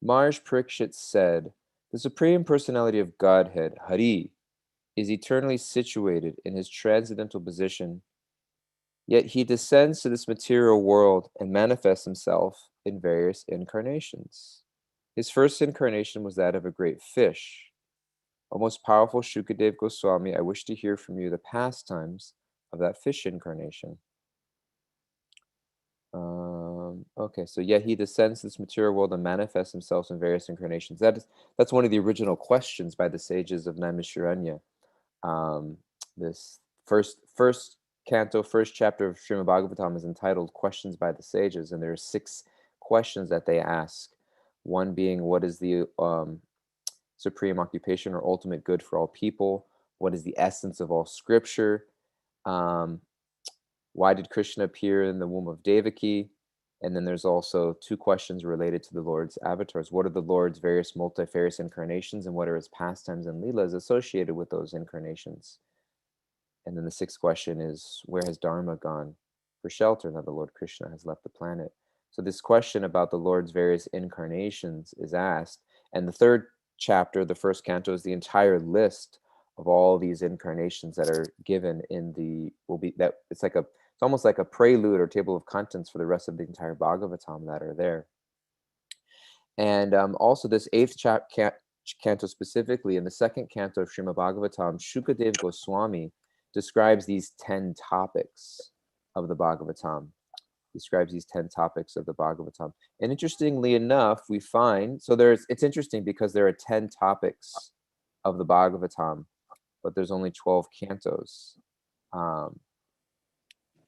Maharaj Parikshit said, the Supreme Personality of Godhead, Hari, is eternally situated in his transcendental position, yet he descends to this material world and manifests himself in various incarnations. His first incarnation was that of a great fish. O most powerful Shukadev Goswami, I wish to hear from you the pastimes of that fish incarnation. Okay, so yeah, he descends to this material world and manifests himself in various incarnations. That's one of the original questions by the sages of Naimisharanya. This first canto, first chapter of Srimad Bhagavatam is entitled Questions by the Sages, and there are 6 questions that they ask. One being, what is the supreme occupation or ultimate good for all people? What is the essence of all scripture? Why did Krishna appear in the womb of Devaki? And then there's also 2 questions related to the Lord's avatars. What are the Lord's various multifarious incarnations, and what are his pastimes and leelas associated with those incarnations? And then the 6th question is, where has Dharma gone for shelter now the Lord Krishna has left the planet? So this question about the Lord's various incarnations is asked. And the 3rd chapter, the first canto, is the entire list of all these incarnations that are given in the, it's almost like a prelude or table of contents for the rest of the entire Bhagavatam that are there. And also this 8th canto specifically, in the 2nd canto of Srimad Bhagavatam, Shukadev Goswami describes these 10 topics of the Bhagavatam. And interestingly enough, we find, it's interesting because there are 10 topics of the Bhagavatam, but there's only 12 cantos.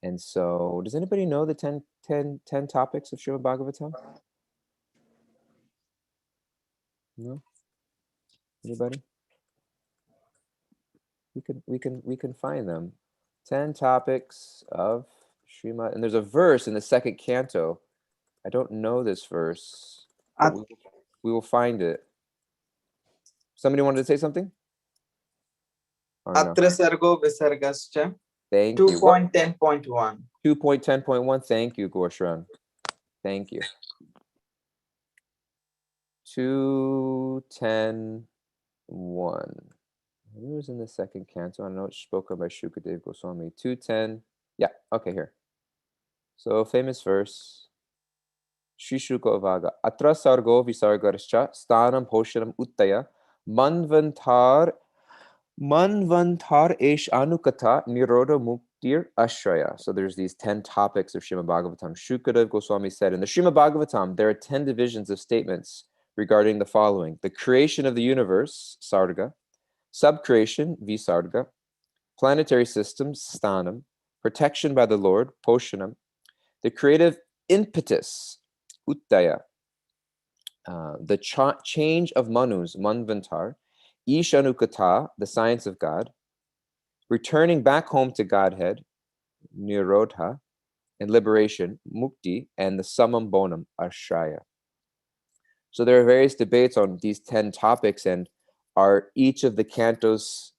And so, does anybody know the 10 topics of Srimad Bhagavatam? No? Anybody? We can find them. 10 topics of Srimad, and there's a verse in the 2nd canto. I don't know this verse, but we will find it. Somebody wanted to say something? Atra sargo visargascha. Thank you. 2.10.1. 2.10.1. Thank you, Gorshran. Thank you. 2.10.1. It was in the 2nd canto. I know it's spoken by Shukadev Goswami. 2.10. Yeah, okay, here. So, famous verse. Shri Shuka Vaga. Atra sargo visargascha stanam poshanam uttaya manvantar esh anukatha nirodha muktir ashraya. So there's these 10 topics of Srimad Bhagavatam. Shukadev Goswami said, in the Srimad Bhagavatam, there are 10 divisions of statements regarding the following: the creation of the universe, sarga; subcreation, visarga; planetary systems, stanam; protection by the Lord, poshanam; the creative impetus, uttaya; the change of manus, manvantar; Ishanukata, the science of God; returning back home to Godhead, Nirodha; and liberation, Mukti; and the summum bonum, Ashraya. So there are various debates on these 10 topics, and are each of the cantos,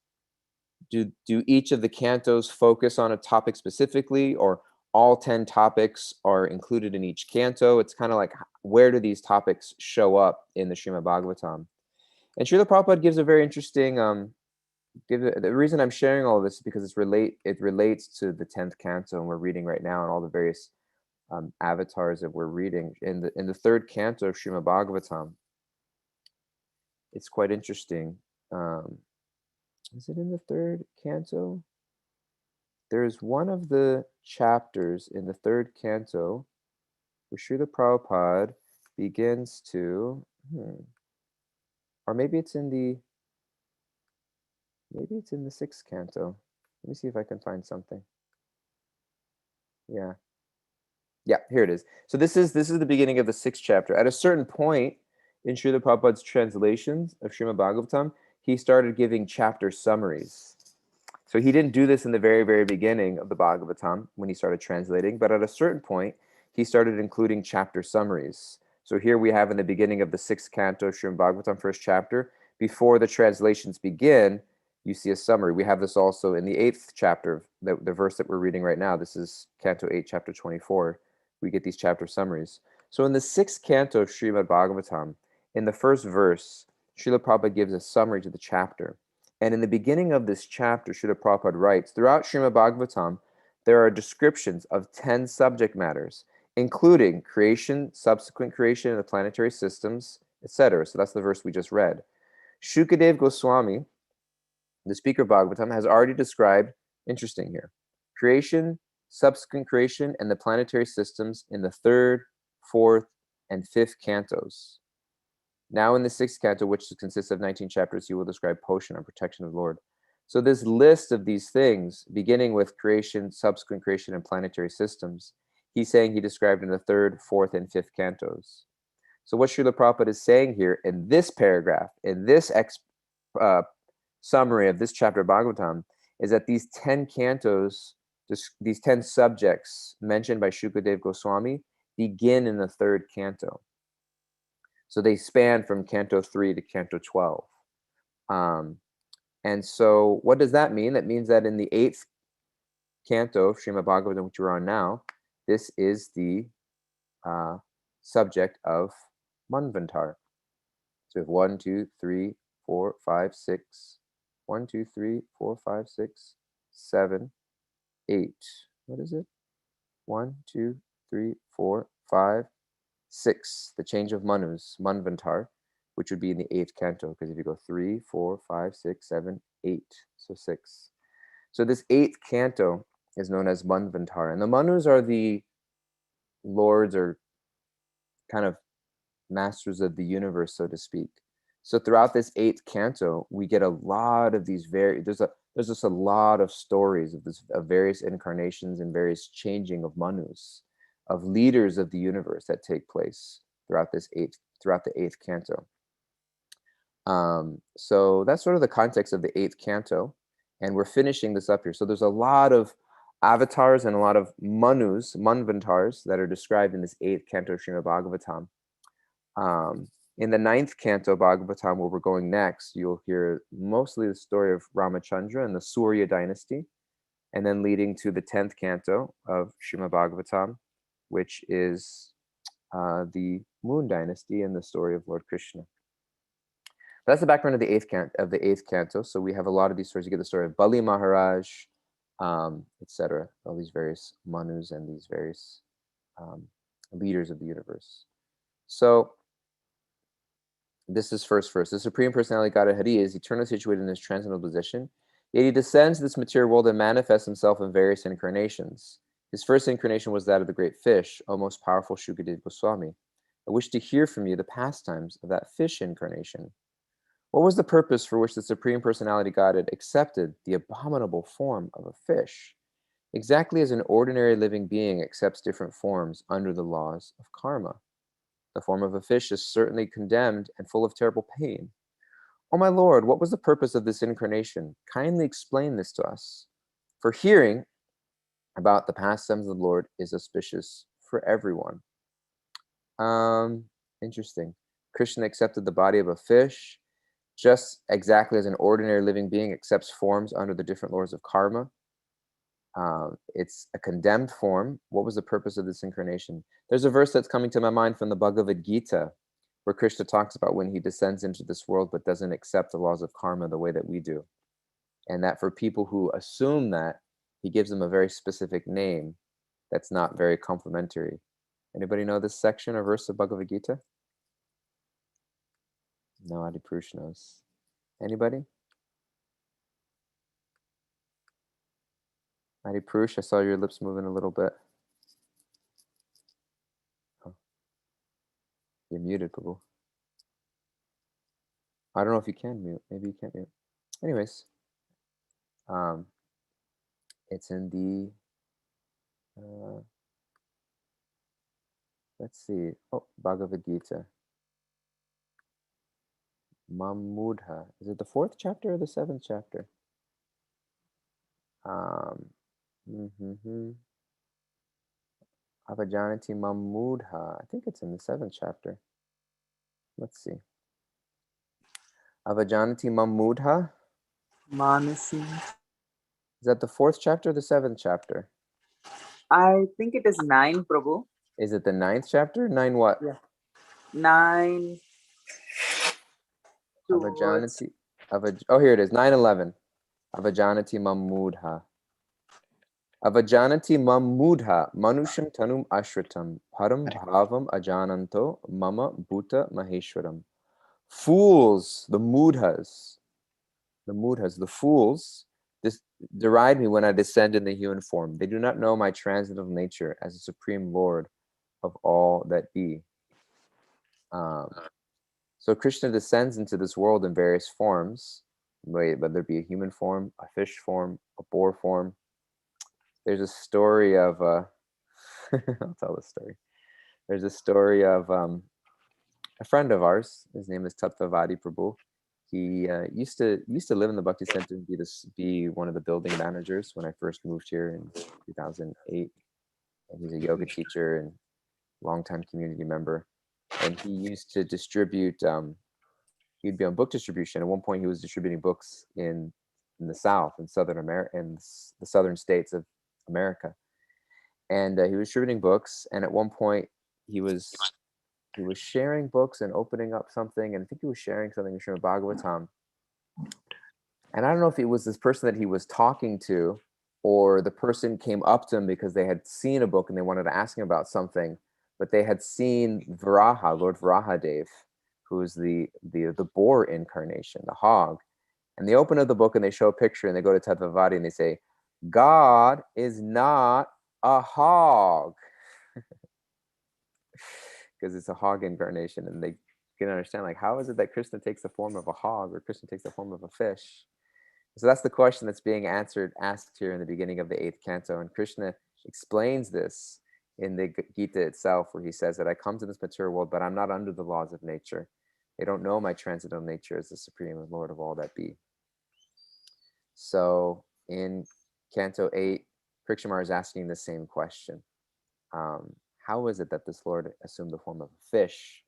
do each of the cantos focus on a topic specifically, or all 10 topics are included in each canto? It's kind of like, where do these topics show up in the Srimad Bhagavatam? And Srila Prabhupada gives a very interesting, the reason I'm sharing all of this is because it relates to the 10th canto, and we're reading right now, and all the various avatars that we're reading. In the 3rd canto of Srimad Bhagavatam, it's quite interesting. Is it in the 3rd canto? There's one of the chapters in the 3rd canto where Srila Prabhupada begins to, or maybe it's in the 6th canto. Let me see if I can find something. Yeah, here it is. So this is the beginning of the 6th chapter. At a certain point in Srila Prabhupada's translations of Srimad Bhagavatam, he started giving chapter summaries. So he didn't do this in the very, very beginning of the Bhagavatam when he started translating, but at a certain point, he started including chapter summaries. So here we have in the beginning of the 6th canto of Srimad Bhagavatam, 1st chapter, before the translations begin, you see a summary. We have this also in the 8th chapter, the verse that we're reading right now. This is Canto 8, Chapter 24. We get these chapter summaries. So in the 6th canto of Srimad Bhagavatam, in the first verse, Srila Prabhupada gives a summary to the chapter. And in the beginning of this chapter, Srila Prabhupada writes, throughout Srimad Bhagavatam, there are descriptions of 10 subject matters, including creation, subsequent creation of the planetary systems, etc. So that's the verse we just read. Shukadev Goswami, the speaker of Bhagavatam, has already described, interesting here, creation, subsequent creation, and the planetary systems in the third, fourth, and fifth cantos. Now in the sixth canto, which consists of 19 chapters, he will describe Poshan, or protection of the Lord. So this list of these things, beginning with creation, subsequent creation, and planetary systems, he's saying he described in the third, fourth, and fifth cantos. So what Srila Prabhupada is saying here in this paragraph, in this summary of this chapter of Bhagavatam, is that these 10 cantos, these 10 subjects mentioned by Shukadev Goswami, begin in the third canto. So they span from Canto 3 to Canto 12. And so what does that mean? That means that in the 8th canto of Srimad Bhagavatam, which we're on now, this is the subject of Manvantar. So we have 1, 2, 3, 4, 5, 6. 1, 2, 3, 4, 5, 6, 7, 8. What is it? 1, 2, 3, 4, 5, 6. The change of Manus, Manvantar, which would be in the 8th canto, because if you go 3, 4, 5, 6, 7, 8, so 6. So this 8th canto is known as Manvantar. And the Manus are the lords, or kind of masters of the universe, so to speak. So throughout this 8th canto, we get a lot of these there's just a lot of stories of various incarnations and various changing of Manus, of leaders of the universe that take place throughout the 8th canto. So that's sort of the context of the 8th canto, and we're finishing this up here. So there's a lot of avatars and a lot of Manus, Manvantars, that are described in this 8th canto of Srimad Bhagavatam. In the 9th canto Bhagavatam, where we're going next, you'll hear mostly the story of Ramachandra and the Surya dynasty, and then leading to the 10th canto of Srimad Bhagavatam, which is the Moon dynasty and the story of Lord Krishna. That's the background of the 8th canto. So we have a lot of these stories. You get the story of Bali Maharaj, etc. All these various Manus and these various leaders of the universe. So this is first verse. The Supreme Personality God Hari is eternally situated in his transcendental position, yet he descends to this material world and manifests himself in various incarnations. His first incarnation was that of the great fish, O most powerful Shukadev Goswami. I wish to hear from you the pastimes of that fish incarnation. What was the purpose for which the Supreme Personality Godhead accepted the abominable form of a fish? Exactly as an ordinary living being accepts different forms under the laws of karma. The form of a fish is certainly condemned and full of terrible pain. Oh my Lord, what was the purpose of this incarnation? Kindly explain this to us. For hearing about the pastimes of the Lord is auspicious for everyone. Interesting. Krishna accepted the body of a fish, just exactly as an ordinary living being accepts forms under the different laws of karma. It's a condemned form. What was the purpose of this incarnation? There's a verse that's coming to my mind from the Bhagavad-Gita, where Krishna talks about when he descends into this world but doesn't accept the laws of karma the way that we do. And that for people who assume that, he gives them a very specific name that's not very complimentary. Anybody know this section or verse of Bhagavad-Gita? No, Adipurush knows. Anybody? Adipurush, I saw your lips moving a little bit. Oh, you're muted, Prabhu. I don't know if you can mute. Maybe you can't mute. Anyways, it's in the, let's see. Oh, Bhagavad-Gita. Mamudha. Is it the 4th chapter or the 7th chapter? Avajanati Mamudha. I think it's in the 7th chapter. Let's see. Avajanati Mamudha. Manasi. Is that the 4th chapter or the 7th chapter? I think it is 9, Prabhu. Is it the 9th chapter? 9 what? Yeah. 9. towards Avajanati. Oh, here it is. 9:11. Avajanati mamudha. Avajanati mamudha manusham tanum ashritam param bhavam ajananto mama bhuta maheshwaram. Fools, the mudhas, the fools, deride me when I descend in the human form. They do not know my transcendental nature as the supreme Lord of all that be. So Krishna descends into this world in various forms, whether it be a human form, a fish form, a boar form. There's a story of, I'll tell the story. There's a story of a friend of ours. His name is Tattvavadi Prabhu. He used to live in the Bhakti Center and be one of the building managers when I first moved here in 2008. And he's a yoga teacher and longtime community member. And he used to distribute. He'd be on book distribution. At one point, he was distributing books in the South, in Southern America, in the southern states of America. And he was distributing books. And at one point, he was sharing books and opening up something, and I think he was sharing something in Srimad Bhagavatam. And I don't know if it was this person that he was talking to, or the person came up to him because they had seen a book and they wanted to ask him about something, but they had seen Varaha, Lord Varahadev, who is the boar incarnation, the hog. And they open up the book and they show a picture and they go to Tattvavadi and they say, God is not a hog. Because it's a hog incarnation, and they can understand, like, how is it that Krishna takes the form of a hog or Krishna takes the form of a fish? So that's the question that's being asked here in the beginning of the 8th canto, and Krishna explains this in the Gita itself, where he says that I come to this material world, but I'm not under the laws of nature. They don't know my transcendental nature as the supreme and Lord of all that be. So in Canto 8, Krishna is asking the same question. How is it that this Lord assumed the form of a fish?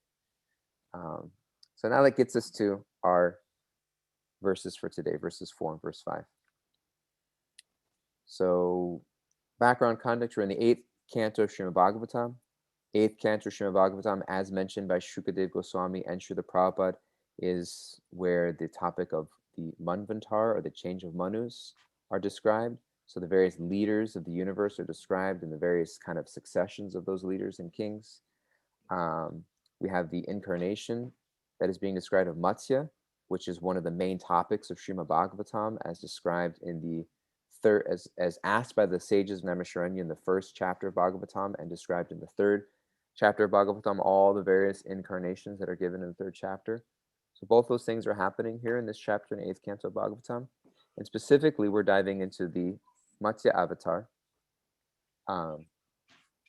So now that gets us to our verses for today, verses 4 and verse 5. So background context, we're in the 8th canto Srimad Bhagavatam. 8th canto Srimad Bhagavatam, as mentioned by Shukadev Goswami and Srila Prabhupada, is where the topic of the Manvantar, or the change of Manus, are described. So the various leaders of the universe are described in the various kind of successions of those leaders and kings. We have the incarnation that is being described of Matsya, which is one of the main topics of Srimad Bhagavatam, as described in the third, as asked by the sages of Naimisharanya in the 1st chapter of Bhagavatam, and described in the 3rd chapter of Bhagavatam, all the various incarnations that are given in the 3rd chapter. So both those things are happening here in this chapter in 8th canto of Bhagavatam. And specifically, we're diving into the Matsya avatar.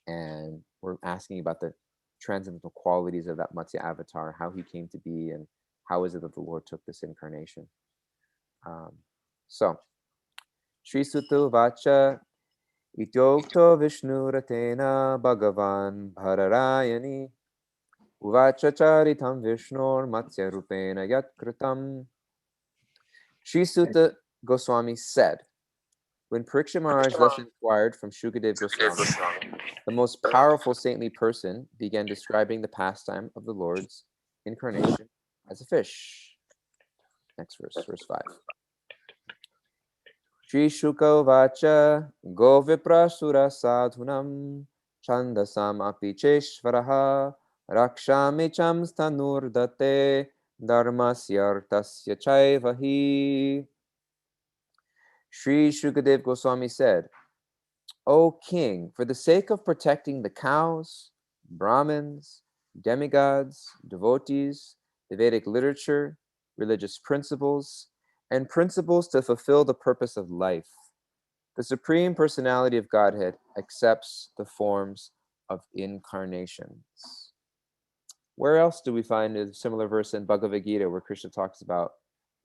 And we're asking about the transcendental qualities of that Matsya avatar, how he came to be, and how is it that the Lord took this incarnation. So, Shri Sutta Vacha Ityokto Vishnu Ratena Bhagavan Bhararayani Uvacha Charitam Vishnor Matsya Rupena Yat Kritam. Shri Sutta Goswami said, when Pariksha Maharaj thus inquired from Shukadev Goswami, the most powerful saintly person began describing the pastime of the Lord's incarnation as a fish. Next verse, verse 5. Shri Shuka Vacha Go Viprasura Sadhunam Chandasam Api Cheshvaraha Rakshami Cham Stanurdate Dharmasyartasya Chaivahi. Shri Shukadev Goswami said, O king, for the sake of protecting the cows, Brahmins, demigods, devotees, the Vedic literature, religious principles, and principles to fulfill the purpose of life, the Supreme Personality of Godhead accepts the forms of incarnations. Where else do we find a similar verse in Bhagavad-Gita where Krishna talks about,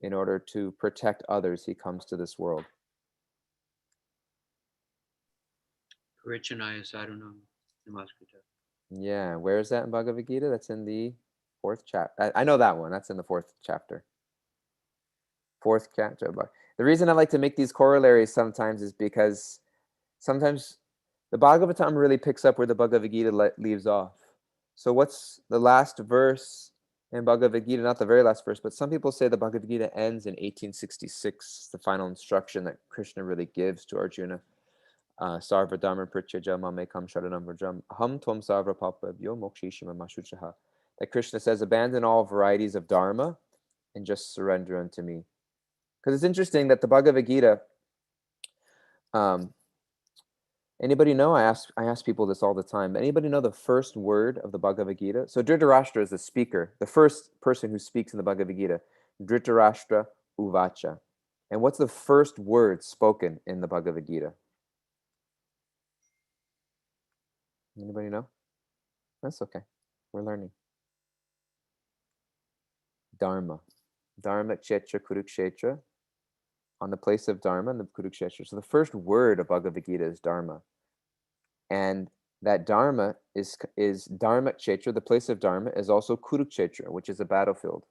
in order to protect others, he comes to this world? Yeah, where is that in Bhagavad Gita? That's in the 4th chapter. I know that one. That's in the 4th chapter. 4th chapter. The reason I like to make these corollaries sometimes is because sometimes the Bhagavatam really picks up where the Bhagavad Gita leaves off. So what's the last verse And Bhagavad Gita, not the very last verse, but some people say the Bhagavad Gita ends in 1866, the final instruction that Krishna really gives to Arjuna. Sarva dharma prityaja mamekam sharanam vrajam aham tvam sarva papabhyo mokshishima mashuchaha. That Krishna says, abandon all varieties of dharma and just surrender unto me. Because it's interesting that the Bhagavad Gita, anybody know? I ask people this all the time. Anybody know the first word of the Bhagavad Gita? So Dhritarashtra is the speaker, the first person who speaks in the Bhagavad Gita. Dhritarashtra uvacha. And what's the first word spoken in the Bhagavad Gita? Anybody know? That's okay. We're learning. Dharma. Dharma kshetra kurukshetra. On the place of Dharma and the kurukshetra. So the first word of Bhagavad Gita is Dharma. And that Dharma is Dharma kshetra. The place of Dharma is also kurukshetra, which is a battlefield.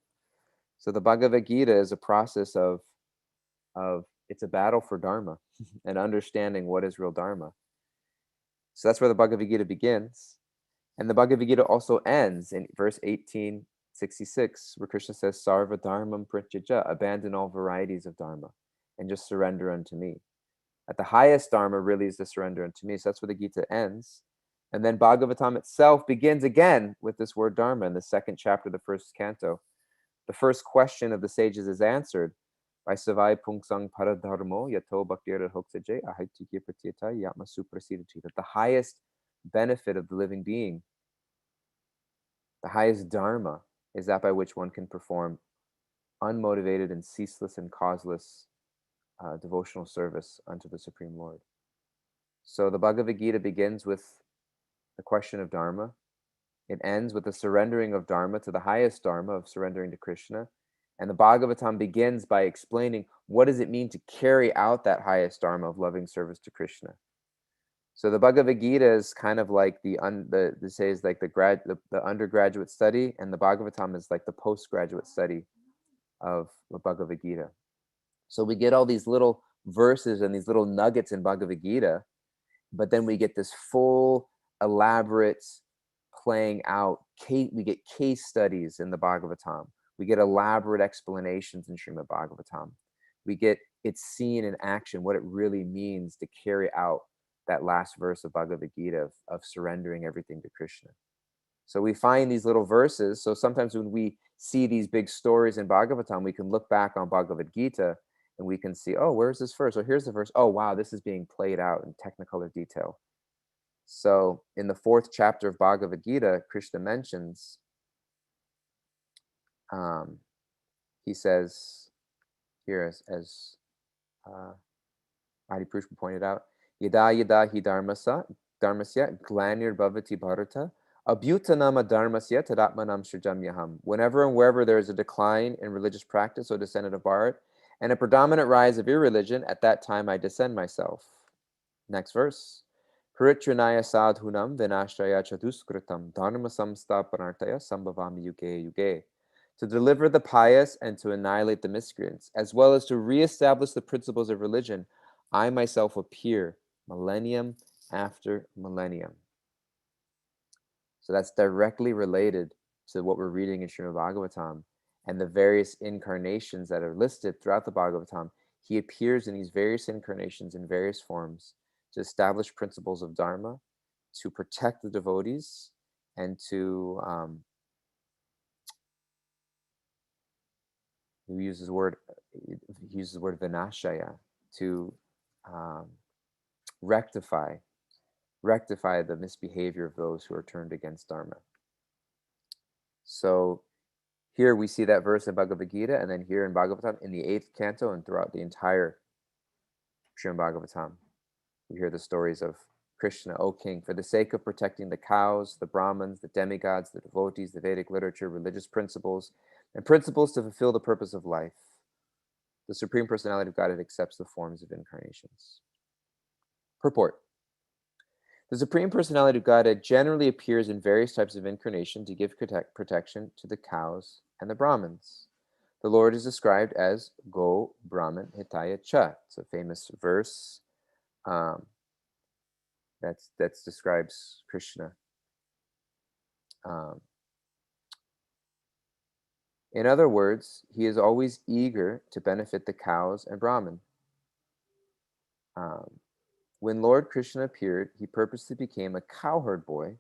So the Bhagavad Gita is a process of it's a battle for Dharma and understanding what is real Dharma. So that's where the Bhagavad Gita begins. And the Bhagavad Gita also ends in verse 1866, where Krishna says, Sarva dharmam prityaja, abandon all varieties of Dharma and just surrender unto me. At the highest Dharma really is the surrender unto me. So that's where the Gita ends. And then Bhagavatam itself begins again with this word Dharma in the second chapter, the first canto. The first question of the sages is answered by Savai Pungsang Paradharmo Yato Bhaktira Hoksaje Ahaitukya Pratyata Yatma Suprasidati. That the highest benefit of the living being, the highest Dharma, is that by which one can perform unmotivated and ceaseless and causeless devotional service unto the Supreme Lord. So the Bhagavad Gita begins with the question of Dharma. It ends with the surrendering of Dharma to the highest Dharma of surrendering to Krishna. And the Bhagavatam begins by explaining what does it mean to carry out that highest Dharma of loving service to Krishna. So the Bhagavad Gita is kind of like the undergraduate study, and the Bhagavatam is like the postgraduate study of the Bhagavad Gita. So we get all these little verses and these little nuggets in Bhagavad Gita, but then we get this full, elaborate playing out. We get case studies in the Bhagavatam. We get elaborate explanations in Srimad Bhagavatam. We get it seen in action, what it really means to carry out that last verse of Bhagavad Gita of surrendering everything to Krishna. So we find these little verses. So sometimes when we see these big stories in Bhagavatam, we can look back on Bhagavad Gita and we can see, oh, where's this verse? Oh, here's the verse. Oh, wow, this is being played out in technicolor detail. So in the fourth chapter of Bhagavad Gita, Krishna mentions, he says here, as Adi Pushpa pointed out, Yada yada hi dharmasya glanir bhavati bharata abhutanama dharmasya tadatmanam srijamyaham. Whenever and wherever there is a decline in religious practice, O descendant of Bharat, and a predominant rise of irreligion, at that time I descend myself. Next verse. Paritranaya sadhunam vinashraya chaduskritam dharma samstapanartaya sambhavami yuge yuge. To deliver the pious and to annihilate the miscreants, as well as to reestablish the principles of religion, I myself appear millennium after millennium. So that's directly related to what we're reading in Srimad Bhagavatam and the various incarnations that are listed throughout the Bhagavatam. He appears in these various incarnations in various forms to establish principles of Dharma, to protect the devotees, and to he uses the word vinashaya, to rectify the misbehavior of those who are turned against Dharma. So here we see that verse in Bhagavad Gita, and then here in Bhagavatam in the 8th canto and throughout the entire Srimad Bhagavatam, we hear the stories of Krishna, O king, for the sake of protecting the cows, the Brahmins, the demigods, the devotees, the Vedic literature, religious principles, and principles to fulfill the purpose of life, the Supreme Personality of Godhead accepts the forms of incarnations. Purport. The Supreme Personality of Godhead generally appears in various types of incarnation to give protection to the cows and the Brahmins. The Lord is described as Go Brahman Hitaya Cha. It's a famous verse that describes Krishna. In other words, he is always eager to benefit the cows and Brahman. When Lord Krishna appeared, he purposely became a cowherd boy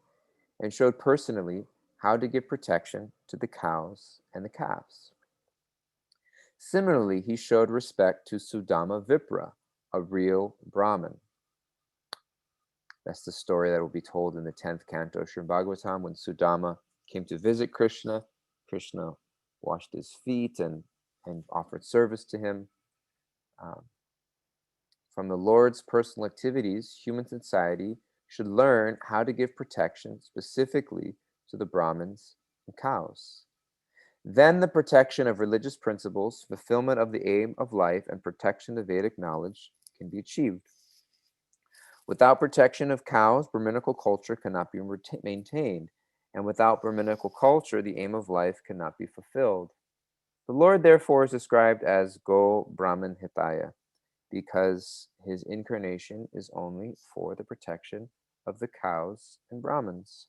and showed personally how to give protection to the cows and the calves. Similarly, he showed respect to Sudama Vipra, a real Brahmin. That's the story that will be told in the 10th canto of Srimad Bhagavatam when Sudama came to visit Krishna. Krishna washed his feet and offered service to him. From the Lord's personal activities, human society should learn how to give protection specifically to the Brahmins and cows. Then the protection of religious principles, fulfillment of the aim of life, and protection of Vedic knowledge can be achieved. Without protection of cows, Brahminical culture cannot be maintained, and without Brahminical culture, the aim of life cannot be fulfilled. The Lord, therefore, is described as Go Brahman Hitaya, because his incarnation is only for the protection of the cows and Brahmins.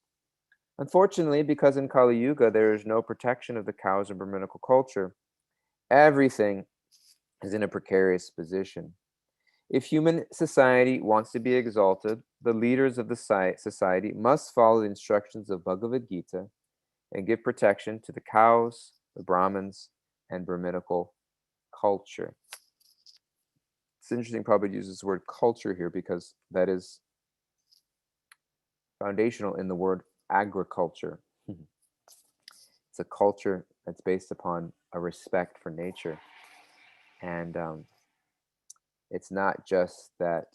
Unfortunately, because in Kali Yuga there is no protection of the cows in Brahminical culture, everything is in a precarious position. If human society wants to be exalted, the leaders of the society must follow the instructions of Bhagavad-Gita and give protection to the cows, the Brahmins, and Brahminical culture. It's interesting, Prabhupada uses the word culture here because that is foundational in the word agriculture. It's a culture that's based upon a respect for nature. And it's not just that,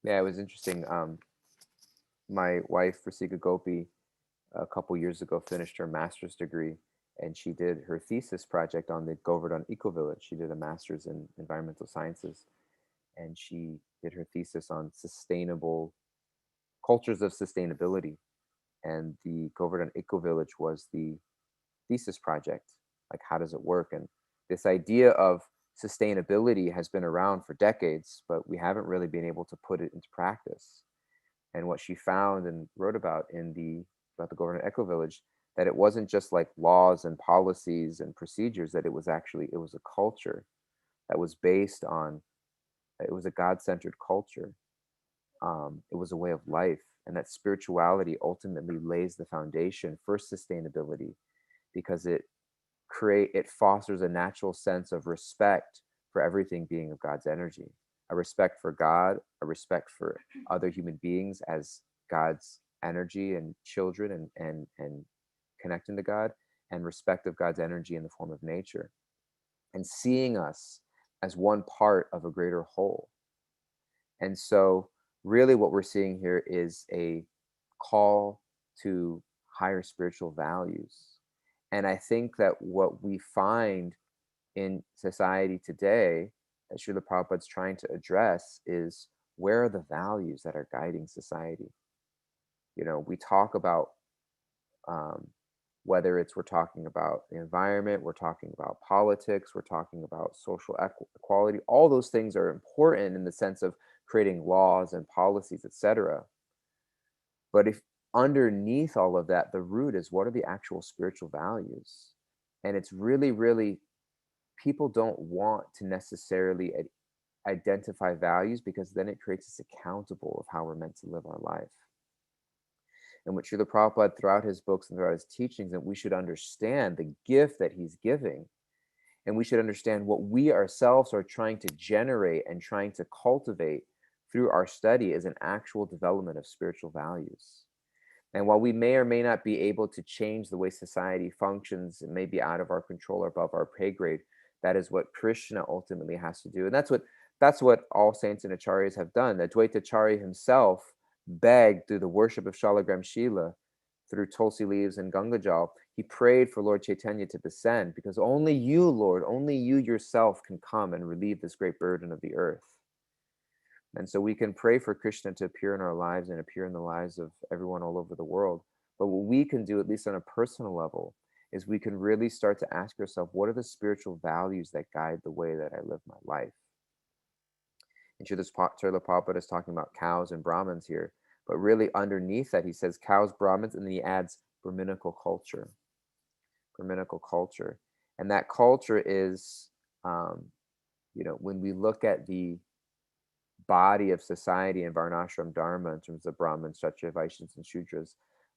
it was interesting. My wife, Rasika Gopi, a couple years ago finished her master's degree, and she did her thesis project on the Govardhan Eco Village. She did a master's in environmental sciences, and she did her thesis on sustainable cultures of sustainability. And the Govardhan Eco Village was the thesis project. Like, how does it work? And this idea of sustainability has been around for decades, but we haven't really been able to put it into practice. And what she found and wrote about about the Govardhan Eco Village, that it wasn't just like laws and policies and procedures, that it was a culture that was based on, it was a God-centered culture. It was a way of life, and that spirituality ultimately lays the foundation for sustainability, because it fosters a natural sense of respect for everything being of God's energy, a respect for God, a respect for other human beings as God's energy and children, and connecting to God, and respect of God's energy in the form of nature, and seeing us as one part of a greater whole. And so really what we're seeing here is a call to higher spiritual values. And I think that what we find in society today that Srila Prabhupada's trying to address is, where are the values that are guiding society? We talk about whether we're talking about the environment, we're talking about politics, we're talking about social equality. All those things are important in the sense of creating laws and policies, etc. But if underneath all of that, the root is, what are the actual spiritual values? And it's really, really, people don't want to necessarily identify values, because then it creates us accountable of how we're meant to live our life. And what Srila Prabhupada, throughout his books and throughout his teachings, that we should understand the gift that he's giving. And we should understand what we ourselves are trying to generate and trying to cultivate through our study as an actual development of spiritual values. And while we may or may not be able to change the way society functions, it may be out of our control or above our pay grade, that is what Krishna ultimately has to do. And that's what all saints and acharyas have done. Advaita Acharya himself begged, through the worship of Shalagram Shila, through Tulsi leaves and Gangajal, he prayed for Lord Chaitanya to descend, because only you, Lord, only you yourself can come and relieve this great burden of the earth. And so we can pray for Krishna to appear in our lives and appear in the lives of everyone all over the world. But what we can do, at least on a personal level, is we can really start to ask ourselves, what are the spiritual values that guide the way that I live my life? And Srila Prabhupada is talking about cows and Brahmins here, but really underneath that he says cows, Brahmins, and then he adds Brahminical culture. Brahminical culture. And that culture is, when we look at the body of society in Varnashram Dharma in terms of Brahmins, Kshatriya, Vaishyas, and Shudras,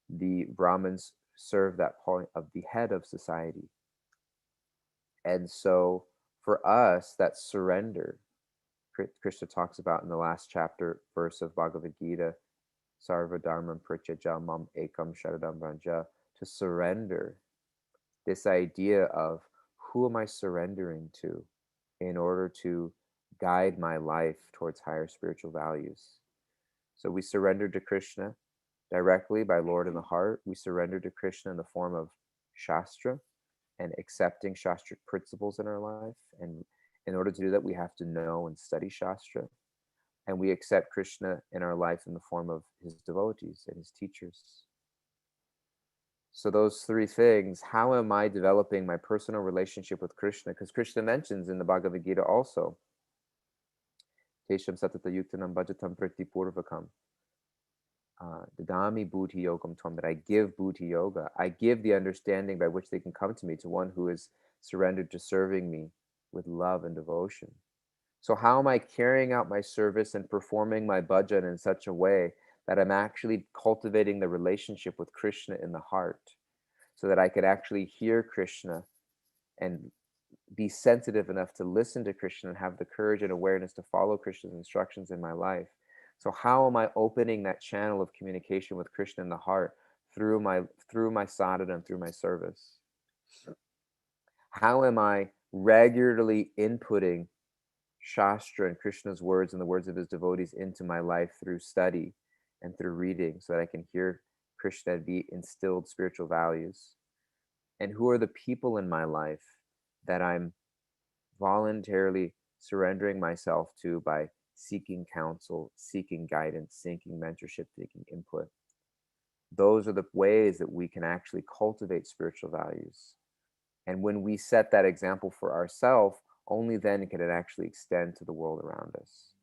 the Brahmins serve that point of the head of society. And so for us, that surrender, Krishna talks about in the last chapter, verse of Bhagavad-Gita, Sarva Dharmam Prityaja Mam Ekam Sharadam Vranja, to surrender, this idea of who am I surrendering to in order to guide my life towards higher spiritual values. So we surrender to Krishna directly by Lord in the heart. We surrender to Krishna in the form of Shastra and accepting Shastric principles in our life. And in order to do that, we have to know and study Shastra. And we accept Krishna in our life in the form of his devotees and his teachers. So those three things, how am I developing my personal relationship with Krishna? Because Krishna mentions in the Bhagavad Gita also, Tesham satata yuktanam bhajatam priti purvakam. Dadami buddhi yogam tvam, that I give buddhi yoga. I give the understanding by which they can come to me, to one who is surrendered to serving me with love and devotion. So how am I carrying out my service and performing my bhajan in such a way that I'm actually cultivating the relationship with Krishna in the heart, so that I could actually hear Krishna and be sensitive enough to listen to Krishna and have the courage and awareness to follow Krishna's instructions in my life? So how am I opening that channel of communication with Krishna in the heart through my sadhana and through my service? How am I regularly inputting Shastra and Krishna's words and the words of his devotees into my life through study and through reading, so that I can hear Krishna and be instilled spiritual values? And who are the people in my life that I'm voluntarily surrendering myself to by seeking counsel, seeking guidance, seeking mentorship, taking input? Those are the ways that we can actually cultivate spiritual values. And when we set that example for ourselves, only then can it actually extend to the world around us.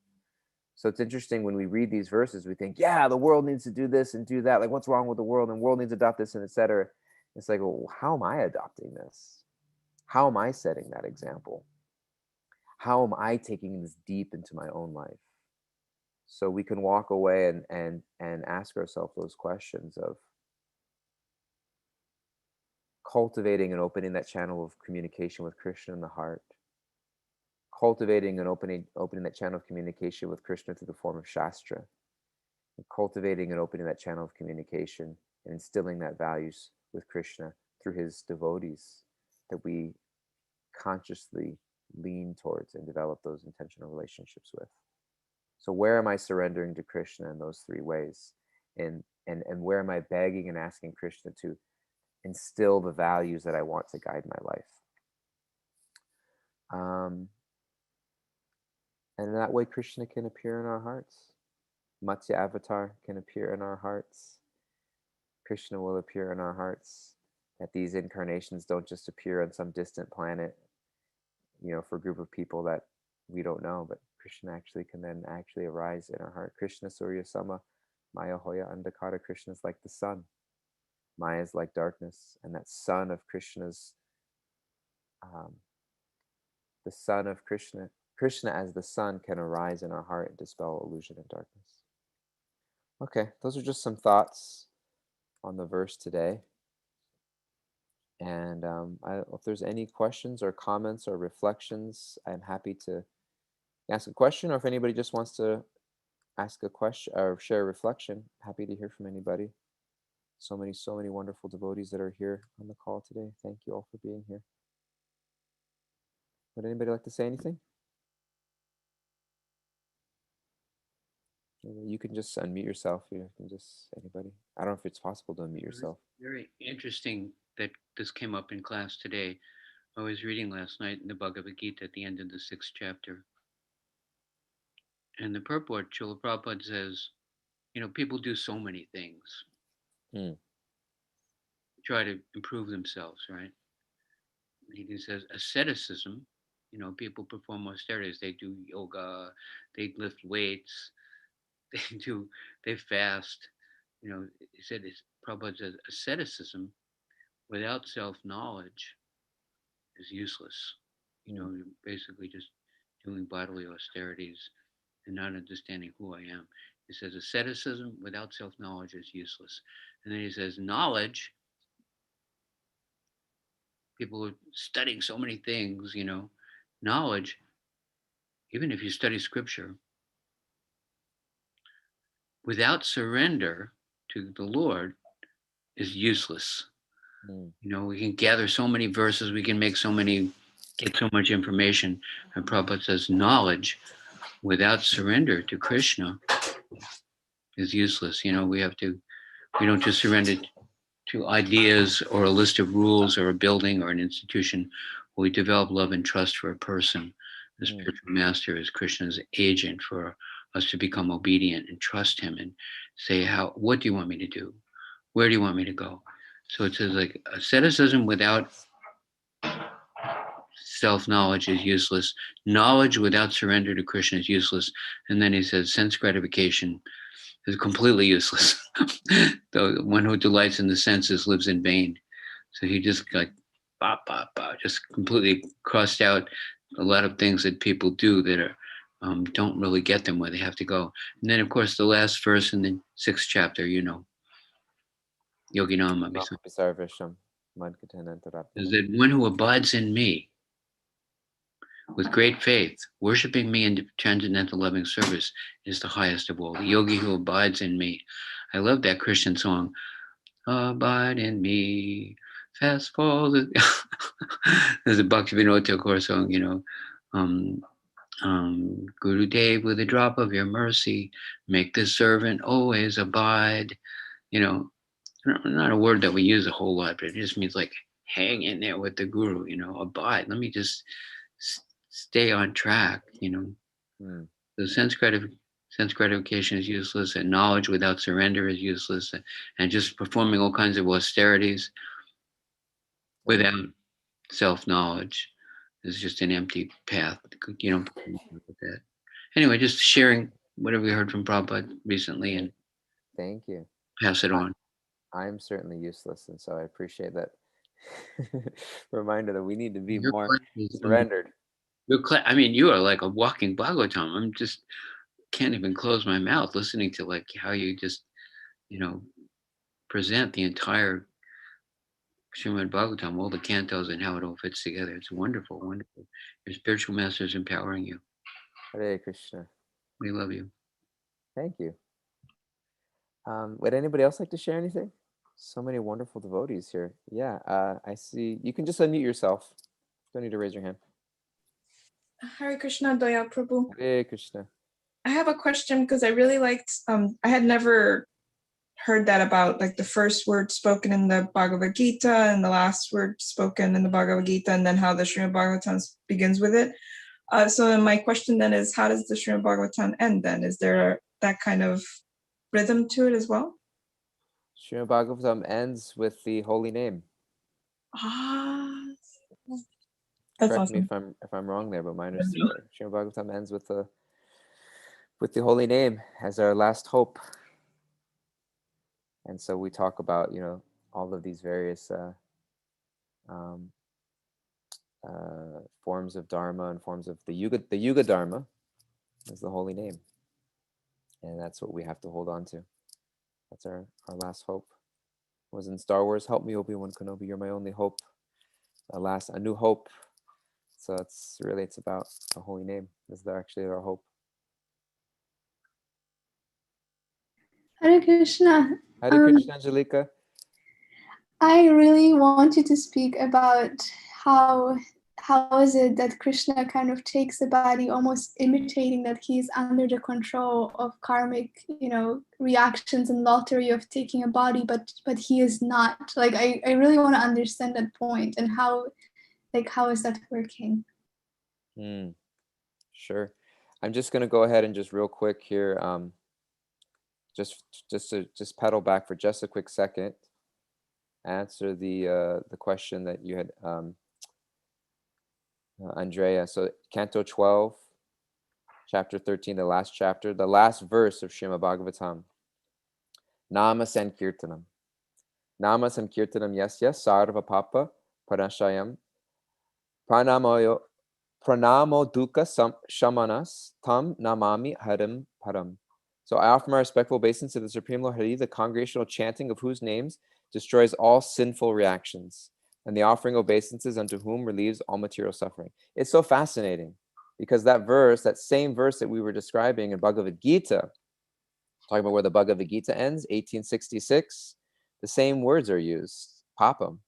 So it's interesting when we read these verses, we think, yeah, the world needs to do this and do that. Like, what's wrong with the world? And the world needs to adopt this and etc. It's like, well, how am I adopting this? How am I setting that example? How am I taking this deep into my own life? So we can walk away and ask ourselves those questions of cultivating and opening that channel of communication with Krishna in the heart, cultivating and opening that channel of communication with Krishna through the form of Shastra, and cultivating and opening that channel of communication and instilling that values with Krishna through his devotees that we consciously lean towards and develop those intentional relationships with. So where am I surrendering to Krishna in those three ways? And where am I begging and asking Krishna to instill the values that I want to guide my life? And in that way, Krishna can appear in our hearts. Matsya Avatar can appear in our hearts. Krishna will appear in our hearts. That these incarnations don't just appear on some distant planet, for a group of people that we don't know, but Krishna actually can then actually arise in our heart. Krishna Surya Sama, Maya Hoya Andakara. Krishna is like the sun. Maya is like darkness. And that sun of Krishna's, the sun of Krishna, Krishna as the sun can arise in our heart and dispel illusion and darkness. Okay, those are just some thoughts on the verse today. And if there's any questions or comments or reflections, I'm happy to ask a question, or if anybody just wants to ask a question or share a reflection, happy to hear from anybody. So many wonderful devotees that are here on the call today. Thank you all for being here. Would anybody like to say anything? You can just unmute yourself. You can just, anybody. I don't know if it's possible to unmute yourself. Very interesting that this came up in class today. I was reading last night in the Bhagavad-Gita at the end of the 6th chapter. And the purport, Srila Prabhupada says, people do so many things. Try to improve themselves, right? He says asceticism, people perform austerities. They do yoga, they lift weights, they fast, he said Prabhupada said asceticism without self-knowledge is useless. Basically just doing bodily austerities and not understanding who I am. He says asceticism without self-knowledge is useless. And then he says knowledge, people are studying so many things, knowledge, even if you study scripture, without surrender to the Lord is useless. We can gather so many verses, we can get so much information. And Prabhupada says knowledge without surrender to Krishna is useless. We don't just surrender to ideas or a list of rules or a building or an institution. We develop love and trust for a person. The spiritual master is Krishna's agent for us to become obedient and trust him and say, what do you want me to do? Where do you want me to go? So it says like asceticism without self-knowledge is useless. Knowledge without surrender to Krishna is useless. And then he says sense gratification is completely useless. The one who delights in the senses lives in vain. So he just just completely crossed out a lot of things that people do that are don't really get them where they have to go. And then of course the last verse in the 6th chapter, Yoginam Sarvesham is that one who abides in me with great faith, worshiping me in transcendental loving service is the highest of all. The yogi who abides in me. I love that Christian song. Abide in me, fast fall. There's a Bhakti-Vinod Thakur song, Guru Dev, with a drop of your mercy, make the servant always abide. Not a word that we use a whole lot, but it just means like hang in there with the Guru, abide. Let me just stay on track, The sense gratification is useless, and knowledge without surrender is useless, and just performing all kinds of austerities without self-knowledge is just an empty path. With that. Anyway, just sharing whatever we heard from Prabhupada recently and thank you. Pass it on. I'm certainly useless, and so I appreciate that reminder that we need to be more surrendered. You are like a walking Bhagavatam. I'm just can't even close my mouth listening to like how you just, present the entire Srimad Bhagavatam, all the cantos and how it all fits together. It's wonderful, wonderful. Your spiritual master is empowering you. Hare Krishna. We love you. Thank you. Would anybody else like to share anything? So many wonderful devotees here. Yeah, I see. You can just unmute yourself. Don't need to raise your hand. Hare Krishna, Doyal Prabhu. Hare Krishna. I have a question because I really liked, I had never heard that about like the first word spoken in the Bhagavad-Gita and the last word spoken in the Bhagavad-Gita, and then how the Srimad Bhagavatam begins with it. So my question then is, how does the Srimad Bhagavatam end then? Is there that kind of rhythm to it as well? Srimad Bhagavatam ends with the holy name. That's Correct awesome. me if I'm wrong there, but my understanding, Srimad Bhagavatam ends with the holy name as our last hope. And so we talk about, all of these various forms of dharma and forms of the yuga dharma is the holy name, and that's what we have to hold on to. That's our last hope. It was in Star Wars, help me Obi-Wan Kenobi, you're my only hope. A new hope. So it's about the holy name. This is actually our hope. Hare Krishna. Hare Krishna, Angelika. I really want you to speak about how is it that Krishna kind of takes the body, almost imitating that he's under the control of karmic, reactions and lottery of taking a body, but he is not. Like I really want to understand that point and how is that working? Sure. I'm just gonna go ahead and just real quick here, just to pedal back for just a quick second, answer the question that you had, Andrea. So Canto 12, Chapter 13, the last chapter, the last verse of Srimad Bhagavatam. Nama Sankirtanam. Nama Sankirtanam yasya sarva papa paranashayam pranamo dukkha shamanas tam namami harim param. So I offer my respectful obeisance to the Supreme Lord Hari, the congregational chanting of whose names destroys all sinful reactions, and the offering obeisances unto whom relieves all material suffering. It's so fascinating because that verse, that same verse that we were describing in Bhagavad-Gita, talking about where the Bhagavad-Gita ends, 1866, the same words are used, papam.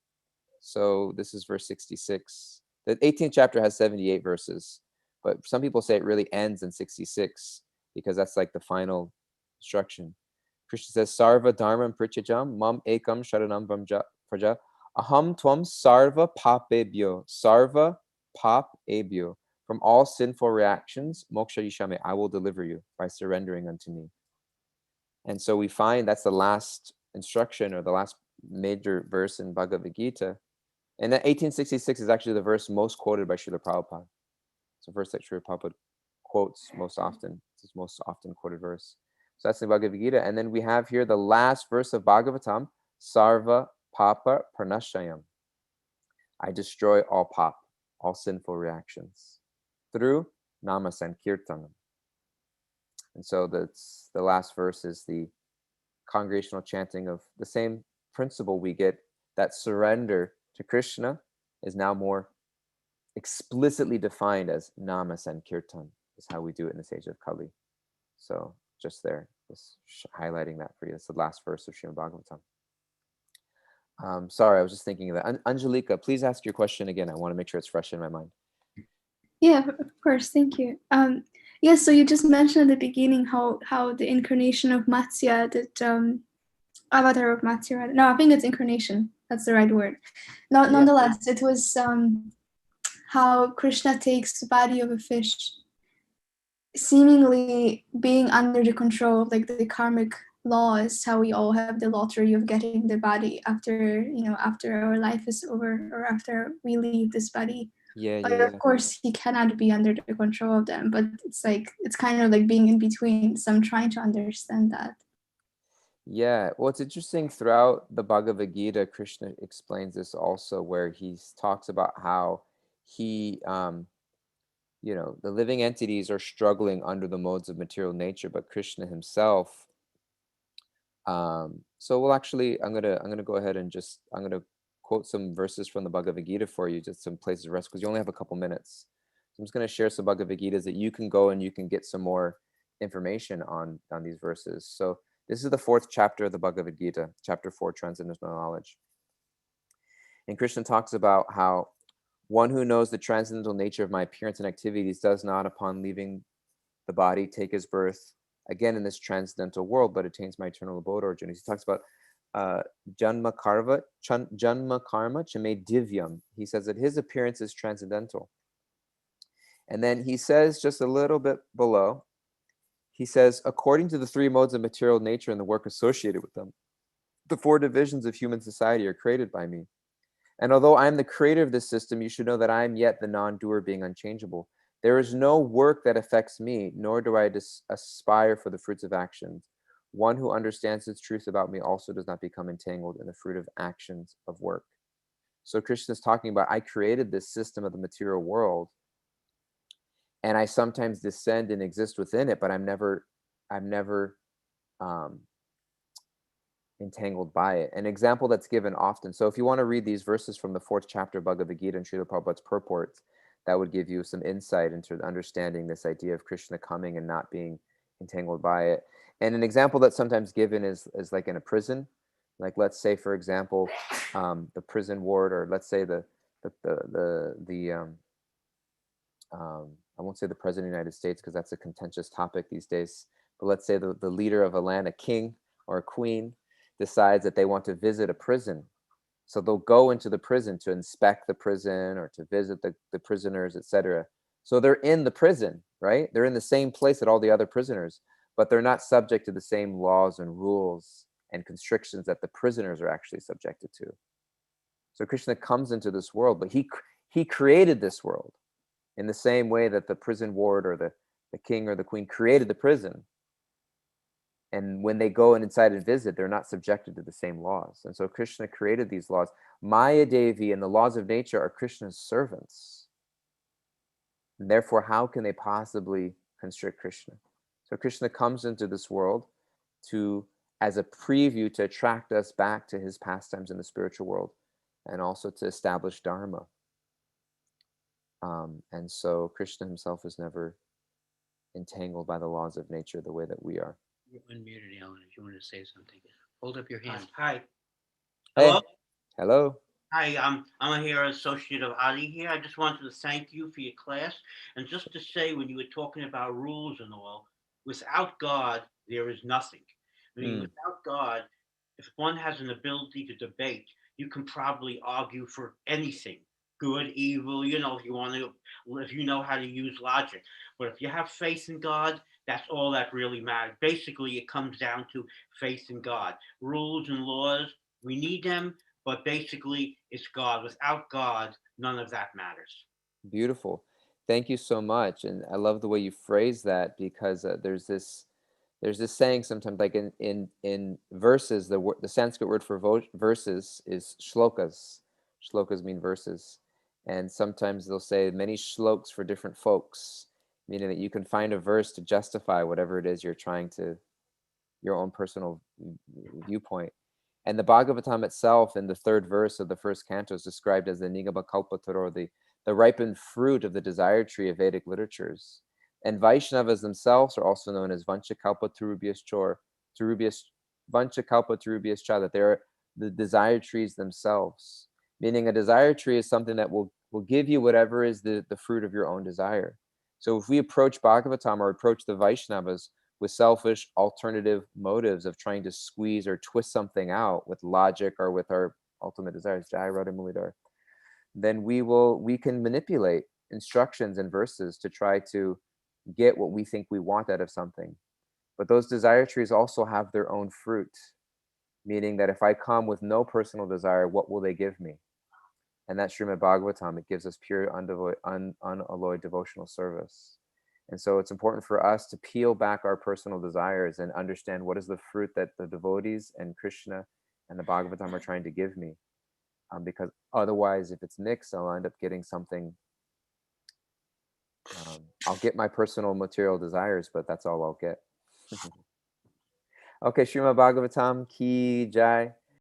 So this is verse 66. The 18th chapter has 78 verses, but some people say it really ends in 66 because that's like the final instruction. Krishna says, Sarva dharma prityajam mam ekam sharanam praja aham tvam sarva papebhyo. Sarva papebhyo. From all sinful reactions, moksha yishame, I will deliver you by surrendering unto me. And so we find that's the last instruction or the last major verse in Bhagavad Gita. And that 1866 is actually the verse most quoted by Srila Prabhupada. It's a verse that Srila Prabhupada quotes most often. It's his most often quoted verse. So that's the Bhagavad Gita. And then we have here the last verse of Bhagavatam, Sarva Papa Pranashayam. I destroy all pap, all sinful reactions, through Nama Sankirtanam. And so that's the last verse is the congregational chanting of the same principle we get, that surrender to Krishna is now more explicitly defined as Nama Sankirtan, is how we do it in this age of Kali. So just there, just highlighting that for you. It's the last verse of Srimad Bhagavatam. Sorry, I was just thinking of that. Angelika, please ask your question again. I want to make sure it's fresh in my mind. Yeah, of course. Thank you. Yeah, so you just mentioned at the beginning how the incarnation of Matsya, that avatar of Matsya. No, I think it's incarnation. That's the right word. No, nonetheless, it was how Krishna takes the body of a fish, seemingly being under the control of like the karmic laws, how we all have the lottery of getting the body after our life is over or after we leave this body. But of course he cannot be under the control of them, but it's kind of like being in between. So I'm trying to understand that. Yeah, well, it's interesting throughout the Bhagavad Gita, Krishna explains this also, where he talks about how he the living entities are struggling under the modes of material nature, but Krishna himself. So we'll actually, I'm gonna go ahead and I'm gonna quote some verses from the Bhagavad Gita for you, just some places of rest, because you only have a couple minutes. So I'm just gonna share some Bhagavad Gitas that you can go and you can get some more information on these verses. So this is the 4th chapter of the Bhagavad Gita, chapter 4, Transcendental Knowledge. And Krishna talks about how one who knows the transcendental nature of my appearance and activities does not, upon leaving the body, take his birth again in this transcendental world, but attains my eternal abode or journey. He talks about Janma Karma Chame Divyam. He says that his appearance is transcendental. And then he says just a little bit below, he says, according to the 3 modes of material nature and the work associated with them, the 4 divisions of human society are created by me. And although I am the creator of this system, you should know that I am yet the non-doer, being unchangeable. There is no work that affects me, nor do I aspire for the fruits of actions. One who understands this truth about me also does not become entangled in the fruit of actions of work. So Krishna is talking about, I created this system of the material world, and I sometimes descend and exist within it, but I'm never entangled by it. An example that's given often. So if you want to read these verses from the 4th chapter of Bhagavad Gita and Srila Prabhupada's purports, that would give you some insight into understanding this idea of Krishna coming and not being entangled by it. And an example that's sometimes given is like in a prison. Like, let's say, for example, the prison ward, or let's say I won't say the president of the United States because that's a contentious topic these days, but let's say the leader of a land, a king or a queen, decides that they want to visit a prison. So they'll go into the prison to inspect the prison or to visit the prisoners, etc. So they're in the prison, right? They're in the same place that all the other prisoners, but they're not subject to the same laws and rules and constrictions that the prisoners are actually subjected to. So Krishna comes into this world, but he created this world in the same way that the prison ward or the king or the queen created the prison. And when they go inside and visit, they're not subjected to the same laws. And so Krishna created these laws. Maya Devi and the laws of nature are Krishna's servants. And therefore, how can they possibly constrict Krishna? So Krishna comes into this world as a preview to attract us back to his pastimes in the spiritual world, and also to establish Dharma. And so Krishna himself is never entangled by the laws of nature the way that we are. You're unmuted, Alan, if you want to say something. Hold up your hand. Hi. Hey. Hello? Hello. Hi, I'm here, Associate of Adi here. I just wanted to thank you for your class. And just to say, when you were talking about rules and all, without God, there is nothing. I mean, without God, if one has an ability to debate, you can probably argue for anything, good, evil, if you want to, if you know how to use logic. But if you have faith in God, that's all that really matters. Basically, it comes down to faith in God. Rules and laws, we need them, but basically it's God. Without God, none of that matters. Beautiful. Thank you so much. And I love the way you phrase that, because there's this saying sometimes, like in verses, the Sanskrit word for verses is shlokas. Shlokas mean verses. And sometimes they'll say many shloks for different folks, meaning that you can find a verse to justify whatever it is you're trying to, your own personal viewpoint. And the Bhagavatam itself, in the 3rd verse of the 1st canto, is described as the Nigama Kalpataro, the ripened fruit of the desire tree of Vedic literatures. And Vaishnavas themselves are also known as Vanchakalpa Turubhyascha, that they're the desire trees themselves. Meaning a desire tree is something that will give you whatever is the fruit of your own desire. So if we approach Bhagavatam or approach the Vaishnavas with selfish alternative motives of trying to squeeze or twist something out with logic or with our ultimate desires, Jai Radha Mulidhar, then we can manipulate instructions and verses to try to get what we think we want out of something. But those desire trees also have their own fruit, meaning that if I come with no personal desire, what will they give me? And that's Srimad Bhagavatam. It gives us pure, unalloyed devotional service. And so it's important for us to peel back our personal desires and understand what is the fruit that the devotees and Krishna and the Bhagavatam are trying to give me. Because otherwise, if it's mixed, I'll end up getting something. I'll get my personal material desires, but that's all I'll get. Okay, Srimad Bhagavatam ki jai.